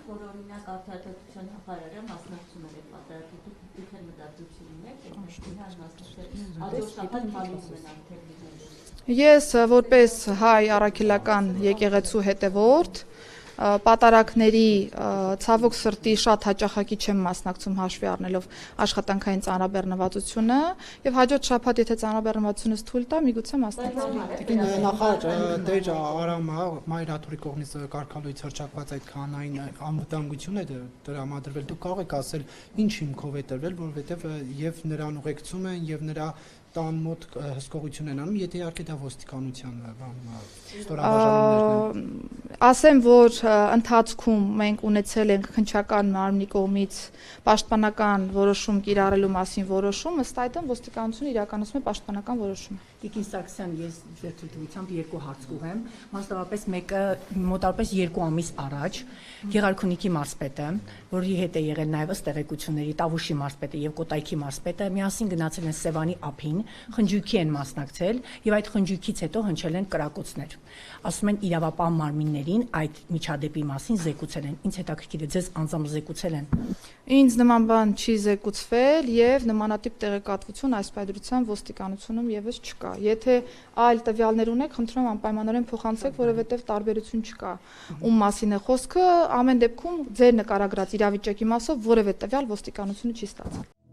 որ օրինակ արտադրության նախարարը մասնակցում էր պատարագի դուքեն մտածություններ, Ես որպես հայ առաքելական եկեղեցու հետևորդ պատարակների ցավոք սրտի շատ հաճախակի չեմ մասնակցում հաշվի առնելով աշխատանքային ծանրաբեռնվածությունը եւ հաջորդ շաբաթ եթե ծանրաբեռնվածությունս թույլ տա միգուցե մասնակցեմ։ Նախարար Տեր Արամը Մայրաթուրի կողմից կարգալույց հրճակված այդ քանային անվտանգությունը դրամադրվել դուք կարող եք ասել ինչ հիմքով է տրվել որովհետեւ եւ նրան ուղեկցում են եւ նրա տան մոտ հսկողություն են անում, եթե իհարկե դա ոստիկանության ստորաբաժանումներն են։ Ասեմ, որ ընթացքում մենք ունեցել ենք քննչական մարմնի կողմից պաշտպանական որոշում կիրառելու մասին որոշում, ըստ այդմ ոստիկանությունը իրականացնում է պաշտպանական որոշում։ Տիկին Սարգսյան, ես ձեր ցույցությամբ երկու հարց կուղեմ, մասնավորապես մեկը մոտավորապես 2 ամիս առաջ Գեղարքունիքի մարզպետը, որի հետ է եղել նաև ըստ տեղեկությունների Տավուշի մարզպետը եւ Կոտայքի մարզպետը միասին գնացել են Սևանի ափին, խնջույքի են մասնակցել եւ այդ խնջույքից հետո հնչել են կրակոցներ։ Ասում են իրավապահ մարմիններին այդ միջադեպի մասին զեկուցել են։ Ինչ հետաքրքիր է, ձեզ անձամբ զեկուցել են։ Ինձ նման բան չի զեկուցվել եւ նմանատիպ տեղեկատվություն այս պայմանությամբ ոստիկանությունում եւս չկա։ Եթե այլ տվյալներ ունեք, խնդրում եմ անպայմանորեն փոխանցեք, որովհետեւ տարբերություն չկա։ Ում մասին է խոսքը, ամեն դեպքում ձեր նկարագրած իրավիճակի մասով որևէ տվյալ ոստիկանությունը չի ստացել։